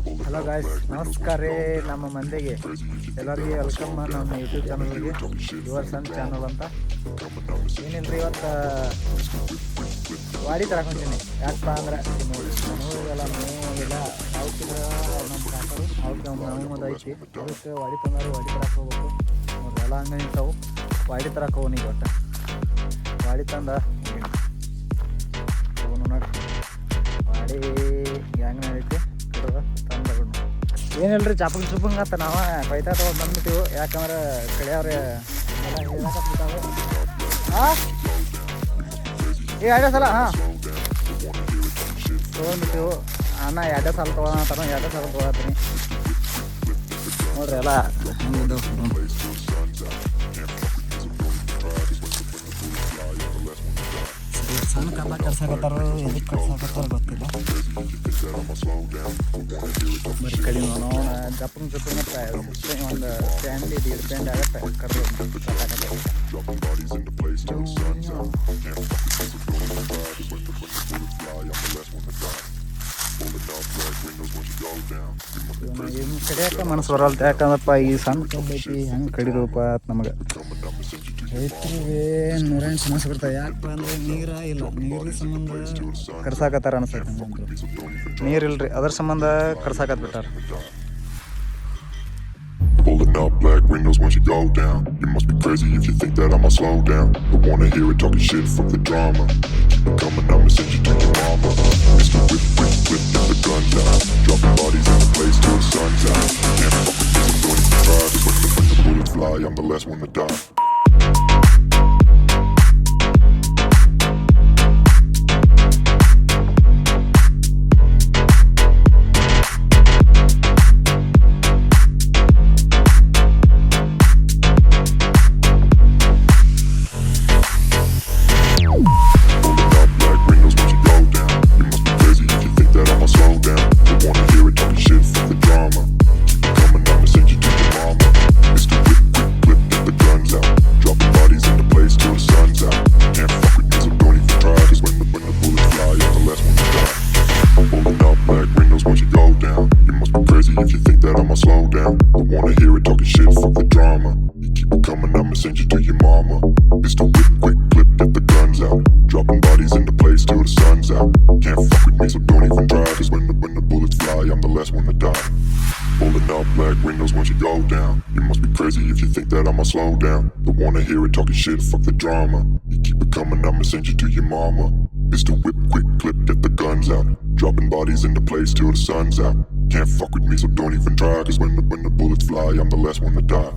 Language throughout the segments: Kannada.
ಹಲೋ ಗಾಯ್ಸ್, ನಮಸ್ಕಾರ ರೀ ನಮ್ಮ ಮಂದಿಗೆ ಎಲ್ಲರಿಗೆ ವೆಲ್ಕಮ್ ನಮ್ಮ ಯೂಟ್ಯೂಬ್ ಚಾನಲ್ಗೆ. ಯುವರ್ ಸನ್ ಚಾನಲ್ ಅಂತ. ಏನಿಲ್ಲ ರೀ, ಇವತ್ತು ವಾಡಿ ತಗೊಂಡಿನಿ. ಯಾಕಪ್ಪ ಅಂದ್ರೆ ನೋವೆಲ್ಲ ನೋವೆಲ್ಲ ಅವಕ್ಕಿದ್ರೆ ನಮ್ಮ ಕಾಕರು ಅವಕ್ಕೆ ನಾವು ಐತಿ. ಅದಕ್ಕೆ ವಾಡಿ ತಂದ್ರೆ ವಾಡಿ ತರಕ್ಕೆ ಹೋಗ್ಬೇಕು ನೋಡ್ರಿ. ಎಲ್ಲ ಹಂಗೆ ನಿಂತಾವು. ವಾಡಿ ತರಕ್ಕೆ ಹೋಗಿ ಒಟ್ಟು ವಾಡಿ ತಂದ ಹೋಗೋನು ನೋಡ್ರಿ. ವಾಡಿ ಹೆಂಗೆ ನಡೀತಿ ತಂದು ಏನಿಲ್ರಿ, ಚಾಪಂಗ್ ಚುಪ್ಪಂಗ್ ಅಂತ ನಾವು ಪೈತಾ ತೊಗೊಂಡು ಬಂದ್ಬಿಟ್ಟಿವು. ಯಾಕಂದ್ರೆ ಕಡೆಯವ್ರೆ ಎಲ್ಲ ಹೇಳಕತ್ಬಿಟ್ಟಾವೆ. ಹಾಂ ಈಗ 2 ಸಲ ತೊಗೊಂಡ್ಬಿಟ್ಟಿವು. ಅಣ್ಣ 2 ಸಲ ತೊಗೊಳತ್ತಾನ, 2 ಸಲ ತೊಗೊಳತ್ತೀನಿ ನೋಡ್ರಿ. ಎಲ್ಲ ಹಂಗಿದ್ದು ಸಣ್ಣ ಕಲ್ಲ ಕರ್ಸಾಕತ್ತಾರ, ಎದಕ್ಕೆ ಕರ್ಸಾಕತ್ತಾರ ಗೊತ್ತಿಲ್ಲ. ಬರೀ ಕಡಿಮೆ ನೋಡೋಣ. ಜಪ್ಪಂಗ್ ಒಂದು ಫ್ಯಾಮಿಲಿ 1.5 ಪೆಂಡ್ ಆಗತ್ತೆ ಕರ್ದು ಕಡಿಯಾಕ ಮನಸ್ಸು ಬರಲ್ತ. ಯಾಕಂದ್ರಪ್ಪ ಈ ಸಣ್ಣ ಕಬ್ಬೈತಿ ಹೆಂಗೆ ಕಡಿದಪ್ಪ ನಮಗೆ ರೈತರಿಗೆ ನೂರೇನು ಸಮಸ್ಯೆ ಬರ್ತಾವೆ. ಯಾಕಪ್ಪ ಅಂದ್ರೆ ನೀರ ಇಲ್ಲ, ನೀರಿನ ಸಂಬಂಧ ಕಡ್ಸಾಕತ್ತಾರ ಅನ್ಸತ್ತೆ. ನೀರಿಲ್ರಿ, ಅದ್ರ ಸಂಬಂಧ ಕಡ್ಸಾಕತ್ ಬಿಟ್ಟಾರ. Pulling up black windows once you go down. You must be crazy if you think that I'ma slow down. Don't wanna hear it talking shit, fuck the drama. Keep it coming, I'ma send you to your mama. Mr. Whip, whip, whip, get the guns out. Dropping bodies in the place till the sun's out. Can't fuck with this, I'm going to try. Cause when the bullets fly, I'm the last one to die. Slow down. Don't wanna hear it talking shit, fuck the drama. You keep it coming, I'ma send you to your mama. Mr. Whip, quick clip, get the guns out. Dropping bodies into place till the sun's out. Can't fuck with me, so don't even try. Cause when the bullets fly, I'm the last one to die.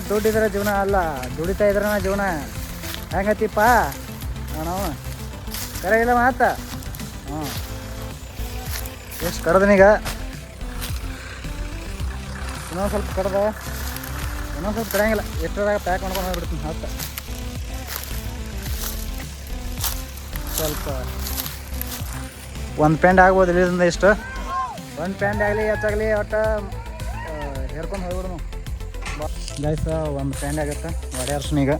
ದುಡ್ಡಿದ್ರೆ ಜೀವನ ಅಲ್ಲ, ದುಡಿತಾ ಇದ್ರೆ ಜೀವನ. ಹೆಂಗತಿಪ್ಪ ನಾವು ಕರೆ ಇಲ್ಲ ಮಾತ. ಹ್ಞೂ ಎಷ್ಟು ಕಡ್ದನೀಗ, ಇನ್ನೊಂದು ಸ್ವಲ್ಪ ಕಡ್ದ, ಇನ್ನೊಂದು ಸ್ವಲ್ಪ ಕಡಿಯಂಗಿಲ್ಲ. ಎಷ್ಟರಾಗ ಪ್ಯಾಕ್ ಮಾಡ್ಕೊಂಡು ಹೋಗ್ಬಿಡ್ತೀನಿ ಹತ್ತ. ಸ್ವಲ್ಪ ಒಂದು ಪ್ಯಾಂಟ್ ಆಗ್ಬೋದು ಇಲ್ಲಿಂದ ಇಷ್ಟು. ಒಂದು ಪ್ಯಾಂಟ್ ಆಗಲಿ ಹೆಚ್ಚಾಗಲಿ ಒಟ್ಟು ಹೇರ್ಕೊಂಡು ಹೋಗ್ಬಿಡು ನಾವು ಗೈಸ. ಒಂದು ಪ್ಯಾಂಟ್ ಆಗುತ್ತೆ. ಗಾಡಿ ಆರ್ಸಿನಿ ಈಗ,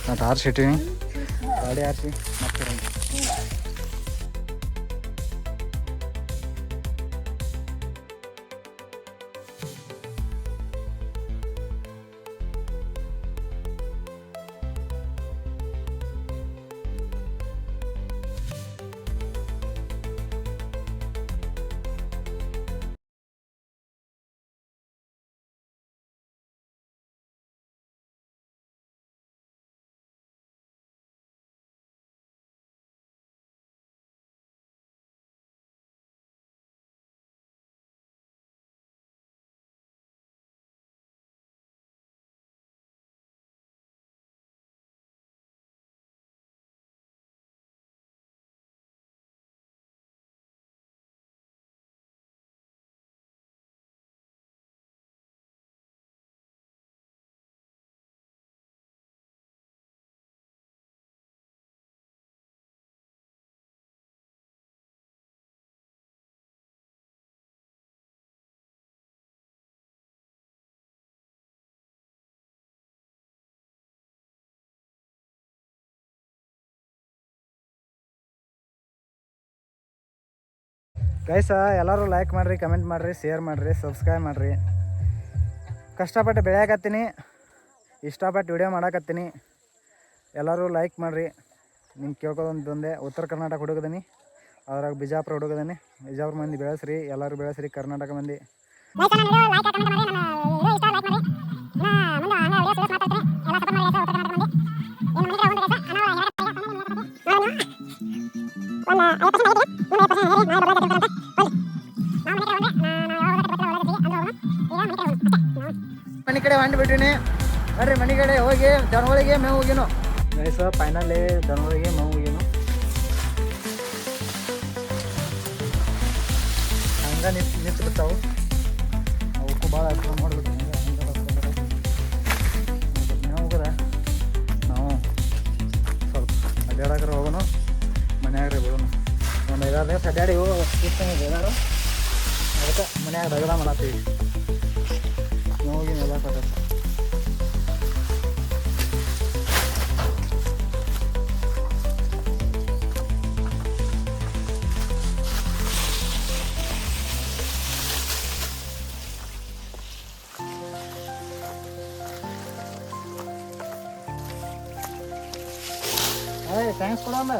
ಮತ್ತು ಆರಿಸಿಟ್ಟಿನಿ. ಗಾಡಿ ಆರಿಸಿ ಮತ್ತೆ ಗೈಸ ಎಲ್ಲರೂ ಲೈಕ್ ಮಾಡಿರಿ, ಕಮೆಂಟ್ ಮಾಡಿರಿ, ಶೇರ್ ಮಾಡಿರಿ, ಸಬ್ಸ್ಕ್ರೈಬ್ ಮಾಡಿರಿ. ಕಷ್ಟಪಟ್ಟು ಬೆಳೆಯಾಕತ್ತೀನಿ, ಇಷ್ಟಪಟ್ಟು ವಿಡಿಯೋ ಮಾಡಾಕತ್ತೀನಿ. ಎಲ್ಲರೂ ಲೈಕ್ ಮಾಡಿರಿ. ನಿಮ್ಗೆ ಕೇಳ್ಕೊದೊಂದು ಒಂದೇ, ಉತ್ತರ ಕರ್ನಾಟಕ ಹುಡುಗದೀನಿ, ಅದ್ರಾಗ ಬಿಜಾಪುರ ಹುಡುಗದೀನಿ. ಬಿಜಾಪುರ ಮಂದಿ ಬೆಳೆಸ್ರಿ, ಎಲ್ಲರೂ ಬೆಳೆಸ್ರಿ. ಕರ್ನಾಟಕ ಮಂದಿ ಮನೆ ಕಡೆ ಹೊಂಟು ಬಿಟ್ಟಿನಿ. ನೋಡ್ರಿ ಮನೆ ಕಡೆ ಹೋಗಿ ದನಗಳಿಗೆ ಮೇವು ಹೋಗಿನು ಗೈಸ. ಫೈನಲಿ ದನಗಳಿಗೆ ಮೇವು ಹೋಗಿನು. ಹಂಗೆ ನಿಂತು ಬಿಡ್ತಾವು. ಅವಕ್ಕೂ ಭಾಳ ಹತ್ರ ನೋಡ್ಬಿಟ್ಟು ಮೇವು ಹೋಗದ ನಾವು ಸ್ವಲ್ಪ ಅಡ್ಡಾಡಕ್ರೆ ಹೋಗೋನು, ಮನ್ಯಾಗ್ರೆ ಬಿಡೋನು. ಒಂದು 5-6 ದಿವಸ ಅಡ್ಡಾಡಿ ಎಲ್ಲಾರು ಅದಕ್ಕೆ ಮನ್ಯಾಗ ದಗದ ಮಾಡತ್ತೀವಿ. ಹೋಗಿ ಎಲ್ಲ ಕಟ್ಟ ಥ್ಯಾಂಕ್ಸ್ ಕೊಡಲ್ಲ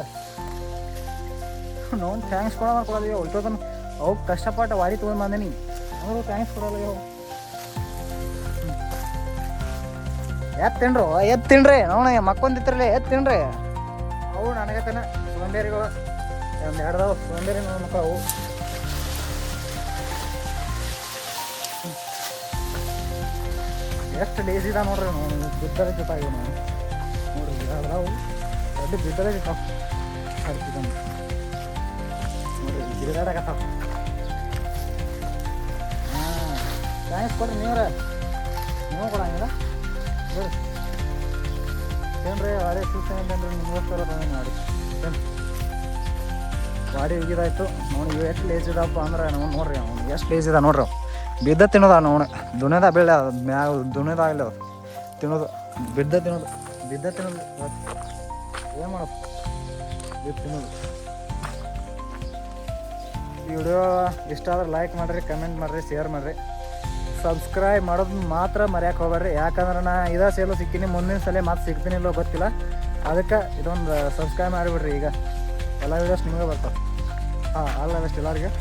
ನಾವು. ಥ್ಯಾಂಕ್ಸ್ ಕೊಡೋದೀವಿ ಹೋಯ್ತದ. ಅವು ಕಷ್ಟಪಟ್ಟು ವಾಡಿ ತೊಗೊಂಡು ಬಂದೇನಿ, ಅವರು ಥ್ಯಾಂಕ್ಸ್ ಕೊಡಲ್ಲ. ಅವು ಎತ್ತು ತಿನ್ರಿ ನೋಣ, ಮಕ್ಕೊಂದಿತ್ರಲ್ಲ ಎತ್ತು ತಿನ್ರಿ. ಅವು ನನಗತನ ಸೋಂಬೇರಿಗಳು ಒಂದು 2 ಅದಾವು ಸೋಂಬೇರಿ ಮಕ್ಕಳು. ಅವು ಎಷ್ಟು ಲೇಜ್ ಇದ ನೋಡ್ರಿ. ನಾವು ಬಿದ್ದರ ಜೊತಾಗಿ ನಾವು ನೋಡ್ರಿ ಅದ್ರಾವು ದೊಡ್ಡ ಬಿದ್ದರ ಜೊತಾವ ನೋಡ್ರಿ, ಗಿರಿದಾಡಕತ್ತಾವ. ಹಾಂ ಥ್ಯಾಂಕ್ಸ್ ಕೊಡ್ರಿ ನೀವು ಕೊಡಂಗಿಲ್ಲ ನೋಡಿ. ಏನ್ರಿ ವಾಡಿ ಸೂಚನೆ ಅಂತಂದ್ರೆ ನಿಮಗೋಸ್ಕರ ಮಾಡಿ ವಾಡಿ ಉಗಿದಾಯ್ತು. ನೋಡಿ ಇವು ಎಷ್ಟು ಲೇಜ್ ಇದಪ್ಪ ಅಂದ್ರೆ ನಾವು ನೋಡ್ರಿ, ಅವ್ನು ಎಷ್ಟು ಲೇಜ್ ಇದ ನೋಡ್ರಿ. ಬಿದ್ದ ತಿನ್ನೋದ ನಾವು ದುನಿಯದ ಬೀಳ ಮ್ಯಾಗ ದುನಿಯದಾಗಲಿ ಅದು ತಿನ್ನೋದು, ಬಿದ್ದ ತಿನ್ನೋದು ಏನು ಮಾಡೋದು, ಬಿದ್ದು ತಿನ್ನೋದು. ಈ ವಿಡಿಯೋ ಇಷ್ಟ ಆದ್ರೆ ಲೈಕ್ ಮಾಡಿರಿ, ಕಮೆಂಟ್ ಮಾಡಿರಿ, ಶೇರ್ ಮಾಡಿರಿ, ಸಬ್ಸ್ಕ್ರೈಬ್ ಮಾಡೋದು ಮಾತ್ರ ಮರ್ಯಾಕೆ ಹೋಗ್ಬೇಡ್ರಿ. ಯಾಕಂದ್ರೆ ನಾ ಇದೇ ಸೇಲು ಸಿಕ್ಕಿನಿ, ಮುಂದಿನ ಸಲ ಮತ್ತೆ ಸಿಗ್ತೀನಿಲ್ಲೋ ಗೊತ್ತಿಲ್ಲ. ಅದಕ್ಕೆ ಇದೊಂದು ಸಬ್ಸ್ಕ್ರೈಬ್ ಮಾಡಿಬಿಡ್ರಿ. ಈಗ ಎಲ್ಲ ವೀಡಿಯೋಸ್ ನಿಮಗೆ ಬರ್ತಾವೆ. ಹಾಂ ಅಲ್ಲ ಬೆಸ್ಟ್ ಎಲ್ಲರಿಗೆ.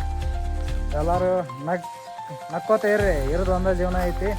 ಎಲ್ಲರೂ ನಕ್ಕೋತ ಇರ್ರಿ, ಇರೋದು ಒಂದೇ ಜೀವನ ಐತಿ.